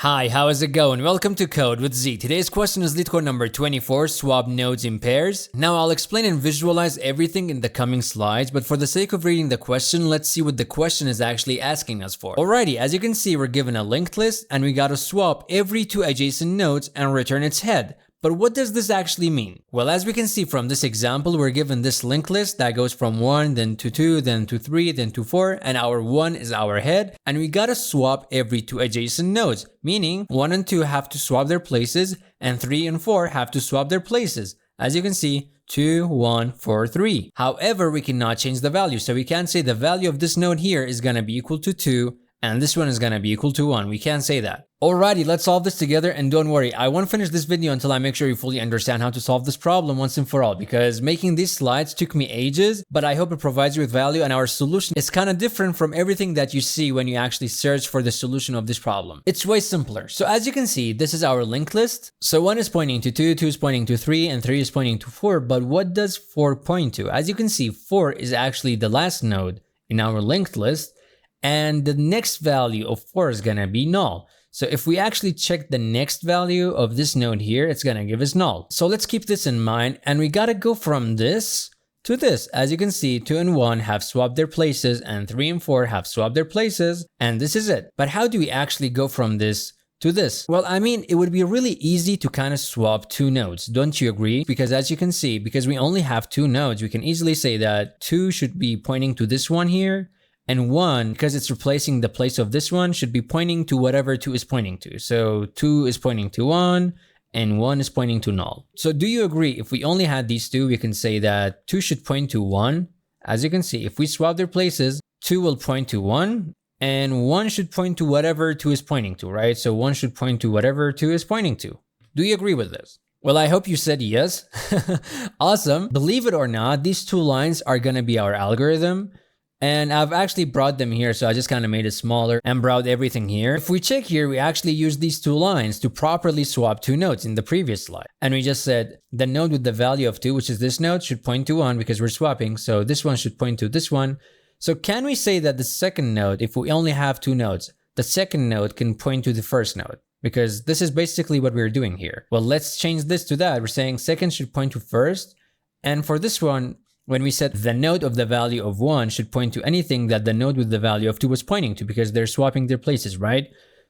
Hi, how is it going? Welcome to Code with Z. Today's question is LeetCode number 24, swap nodes in pairs. Now I'll explain and visualize everything in the coming slides, but for the sake of reading the question, let's see what the question is actually asking us for. Alrighty, as you can see, we're given a linked list and we gotta swap every two adjacent nodes and return its head. But what does this actually mean? Well, as we can see from this example, we're given this linked list that goes from 1, then to 2, then to 3, then to 4, and our 1 is our head, and we gotta swap every two adjacent nodes, meaning 1 and 2 have to swap their places, and 3 and 4 have to swap their places. As you can see, 2, 1, 4, 3. However, we cannot change the value, so we can't say the value of this node here is gonna be equal to 2, and this one is gonna be equal to 1. We can't say that. Alrighty, let's solve this together, and don't worry, I won't finish this video until I make sure you fully understand how to solve this problem once and for all, because making these slides took me ages, but I hope it provides you with value, and our solution is kind of different from everything that you see when you actually search for the solution of this problem. It's way simpler. So as you can see, this is our linked list. So 1 is pointing to 2, 2 is pointing to 3, and 3 is pointing to 4, but what does 4 point to? As you can see, 4 is actually the last node in our linked list, and the next value of 4 is gonna be null. So if we actually check the next value of this node here, it's gonna give us null. So let's keep this in mind, and we gotta go from this to this. As you can see, 2 and 1 have swapped their places, and 3 and 4 have swapped their places, and this is it. But how do we actually go from this to this? Well, I mean, it would be really easy to kind of swap two nodes, don't you agree? Because as you can see, because we only have two nodes, we can easily say that 2 should be pointing to this one here, and 1, because it's replacing the place of this one, should be pointing to whatever 2 is pointing to. So 2 is pointing to 1, and 1 is pointing to null. So do you agree, if we only had these two, we can say that 2 should point to 1. As you can see, if we swap their places, 2 will point to 1, and 1 should point to whatever 2 is pointing to, right? So 1 should point to whatever 2 is pointing to. Do you agree with this? Well, I hope you said yes. Awesome. Believe it or not, these two lines are gonna be our algorithm. And I've actually brought them here, so I just kind of made it smaller and brought everything here. If we check here, we actually used these two lines to properly swap two nodes in the previous slide. And we just said the node with the value of 2, which is this node, should point to 1 because we're swapping. So this one should point to this one. So can we say that the second node, if we only have two nodes, the second node can point to the first node? Because this is basically what we're doing here. Well, let's change this to that. We're saying second should point to first. And for this one, when we said the node of the value of 1 should point to anything that the node with the value of 2 was pointing to, because they're swapping their places, right?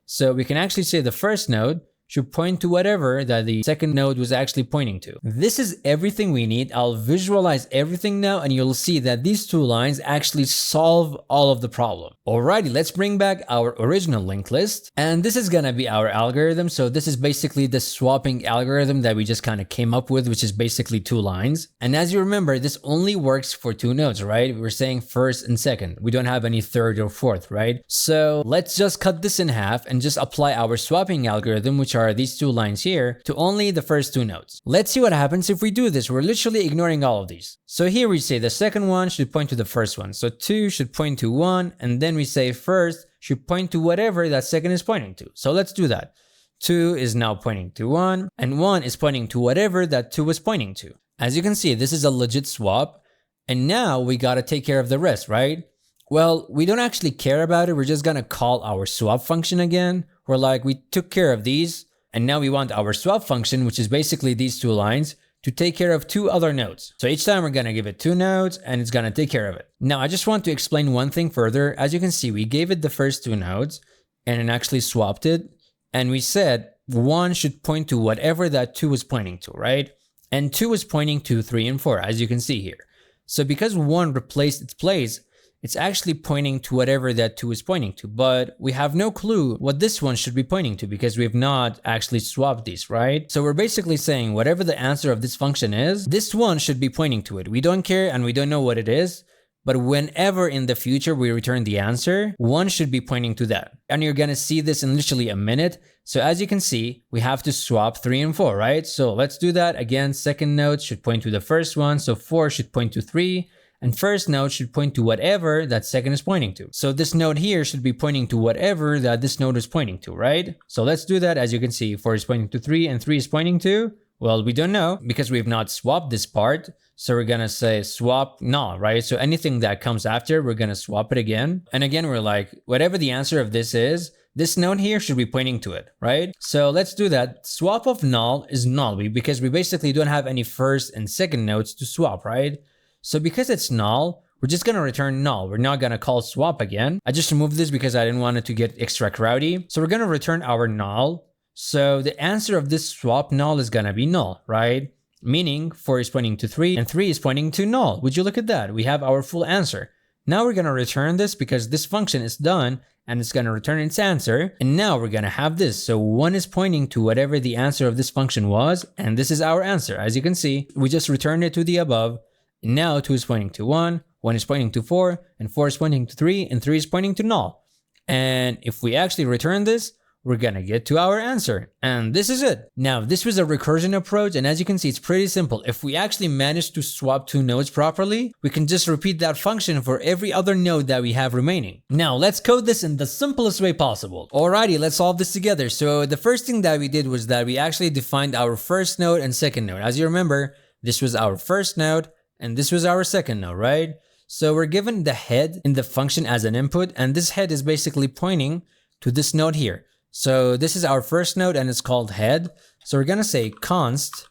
So we can actually say the first node should point to whatever that the second node was actually pointing to. This is everything we need. I'll visualize everything now, and you'll see that these two lines actually solve all of the problem. Alrighty, let's bring back our original linked list. And this is gonna be our algorithm. So this is basically the swapping algorithm that we just kind of came up with, which is basically two lines. And as you remember, this only works for two nodes, right? We're saying first and second. We don't have any third or fourth, right? So let's just cut this in half and just apply our swapping algorithm, which are these two lines here, to only the first two nodes. Let's see what happens if we do this. We're literally ignoring all of these. So here we say the second one should point to the first one. So 2 should point to 1, and then we say first should point to whatever that second is pointing to. So let's do that. 2 is now pointing to 1, and 1 is pointing to whatever that 2 was pointing to. As you can see, this is a legit swap, and now we gotta take care of the rest, right? Well, we don't actually care about it. We're just gonna call our swap function again. We're like, we took care of these, and now we want our swap function, which is basically these two lines, to take care of two other nodes. So each time we're gonna give it two nodes, and it's gonna take care of it. Now, I just want to explain one thing further. As you can see, we gave it the first two nodes, and it actually swapped it, and we said 1 should point to whatever that 2 was pointing to, right? And 2 is pointing to 3 and 4, as you can see here. So because 1 replaced its place, it's actually pointing to whatever that 2 is pointing to, but we have no clue what this one should be pointing to because we have not actually swapped these, right? So we're basically saying whatever the answer of this function is, this one should be pointing to it. We don't care and we don't know what it is, but whenever in the future we return the answer, 1 should be pointing to that. And you're gonna see this in literally a minute. So as you can see, we have to swap 3 and 4, right? So let's do that. Again, second node should point to the first one, so 4 should point to 3. And first node should point to whatever that second is pointing to. So this node here should be pointing to whatever that this node is pointing to, right? So let's do that. As you can see, 4 is pointing to 3 and 3 is pointing to, well, we don't know because we've not swapped this part. So we're gonna say swap null, right? So anything that comes after, we're gonna swap it again. And again, we're like, whatever the answer of this is, this node here should be pointing to it, right? So let's do that. Swap of null is null because we basically don't have any first and second nodes to swap, right? So because it's null, we're just gonna return null. We're not gonna call swap again. I just removed this because I didn't want it to get extra rowdy. So we're gonna return our null. So the answer of this swap null is gonna be null, right? Meaning 4 is pointing to 3 and 3 is pointing to null. Would you look at that? We have our full answer. Now we're gonna return this because this function is done and it's gonna return its answer. And now we're gonna have this. So 1 is pointing to whatever the answer of this function was, and this is our answer. As you can see, we just returned it to the above. Now 2 is pointing to 1, 1 is pointing to 4, and 4 is pointing to 3, and 3 is pointing to null. And if we actually return this, we're gonna get to our answer. And this is it. Now, this was a recursion approach, and as you can see, it's pretty simple. If we actually manage to swap 2 nodes properly, we can just repeat that function for every other node that we have remaining. Now, let's code this in the simplest way possible. Alrighty, let's solve this together. So the first thing that we did was that we actually defined our first node and second node. As you remember, this was our first node, and this was our second node, right? So we're given the head in the function as an input, and this head is basically pointing to this node here. So this is our first node and it's called head. So we're gonna say const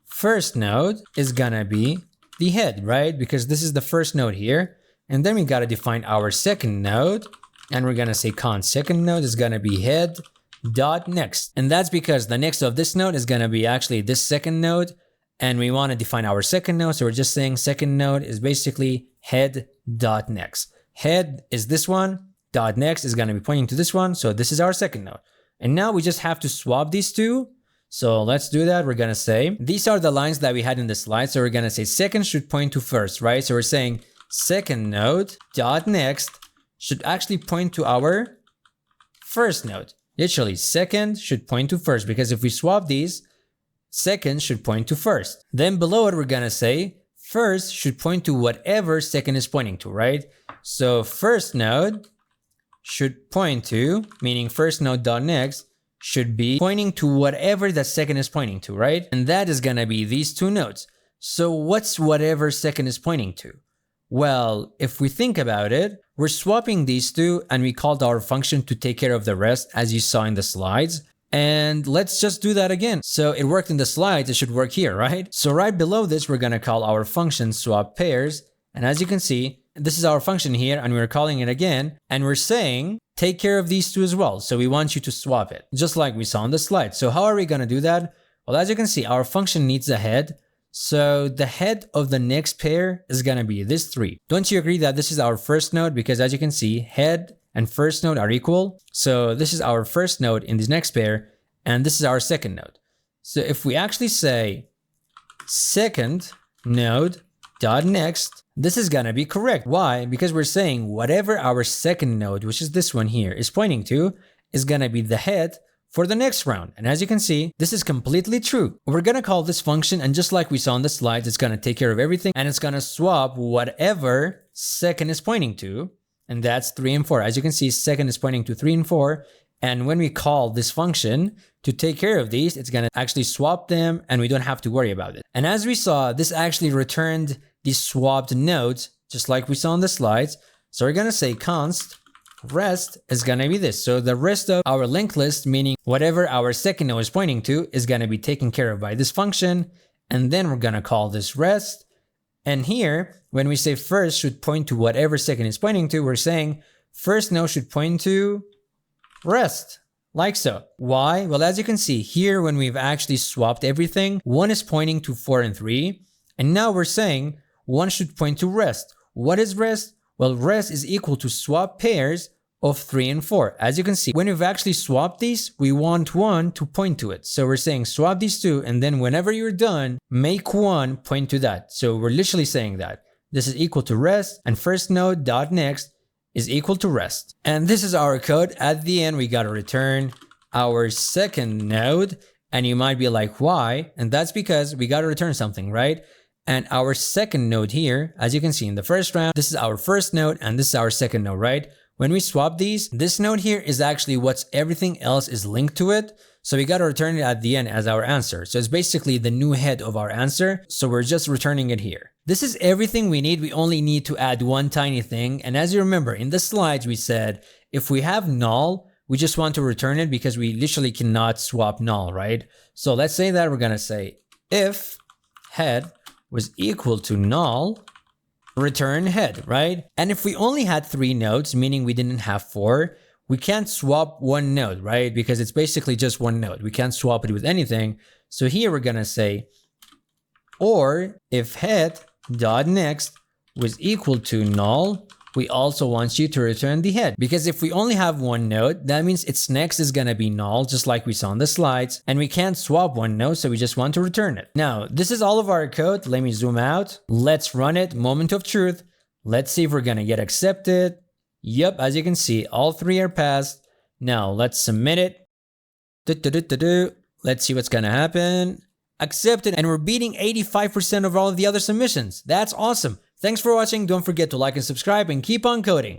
first node is gonna be the head, right? Because this is the first node here. And then we gotta define our second node, and we're gonna say const second node is gonna be head dot next. And that's because the next of this node is gonna be actually this second node, and we want to define our second node. So we're just saying second node is basically head dot next. Head is this one. Dot next is going to be pointing to this one. So this is our second node. And now we just have to swap these two. So let's do that. We're going to say, these are the lines that we had in the slide. So we're going to say second should point to first, right? So we're saying second node dot next should actually point to our first node. Literally, second should point to first, because if we swap these, second should point to first. Then below it, we're going to say first should point to whatever second is pointing to, right? So first node should point to, meaning first node dot next should be pointing to whatever the second is pointing to, right? And that is gonna be these two nodes. So what's whatever second is pointing to? Well, if we think about it, we're swapping these two and we called our function to take care of the rest, as you saw in the slides. And let's just do that again. So it worked in the slides, it should work here, right? So right below this, we're gonna call our function swap pairs. And as you can see, this is our function here, and we're calling it again, and we're saying take care of these two as well. So we want you to swap it, just like we saw on the slide. So how are we going to do that? Well, as you can see, our function needs a head. So the head of the next pair is going to be this 3. Don't you agree that this is our first node? Because as you can see, head and first node are equal. So this is our first node in this next pair, and this is our second node. So if we actually say second node dot next, this is gonna be correct. Why? Because we're saying whatever our second node, which is this one here, is pointing to is gonna be the head for the next round. And as you can see, this is completely true. We're gonna call this function, and just like we saw in the slides, it's gonna take care of everything, and it's gonna swap whatever second is pointing to, and that's 3 and 4. As you can see, second is pointing to 3 and 4. And when we call this function to take care of these, it's gonna actually swap them, and we don't have to worry about it. And as we saw, this actually returned these swapped nodes, just like we saw in the slides. So we're gonna say const rest is gonna be this. So the rest of our linked list, meaning whatever our second node is pointing to, is gonna be taken care of by this function. And then we're gonna call this rest. And here, when we say first should point to whatever second is pointing to, we're saying first node should point to rest, like so. Why? Well, as you can see here, when we've actually swapped everything, 1 is pointing to 4 and 3. And now we're saying 1 should point to rest. What is rest? Well, rest is equal to swap pairs of 3 and 4. As you can see, when we've actually swapped these, we want 1 to point to it. So we're saying swap these two, and then whenever you're done, make 1 point to that. So we're literally saying that this is equal to rest, and first node dot next is equal to rest. And this is our code. At the end, we gotta return our second node. And you might be like, why? And that's because we gotta return something, right? And our second node here, as you can see in the first round, this is our first node and this is our second node, right? When we swap these, this node here is actually what's everything else is linked to it. So we got to return it at the end as our answer. So it's basically the new head of our answer. So we're just returning it here. This is everything we need. We only need to add one tiny thing. And as you remember in the slides, we said, if we have null, we just want to return it because we literally cannot swap null, right? So let's say that we're gonna say if head was equal to null, return head, right? And if we only had 3 nodes, meaning we didn't have 4, we can't swap one node, right? Because it's basically just one node. We can't swap it with anything. So here we're gonna say, or if head dot next was equal to null, we also want you to return the head. Because if we only have one node, that means its next is gonna be null, just like we saw in the slides, and we can't swap one node, so we just want to return it. Now, this is all of our code. Let me zoom out. Let's run it. Moment of truth. Let's see if we're gonna get accepted. Yep, as you can see, all 3 are passed. Now, let's submit it. Let's see what's gonna happen. Accepted, and we're beating 85% of all of the other submissions. That's awesome. Thanks for watching. Don't forget to like and subscribe and keep on coding.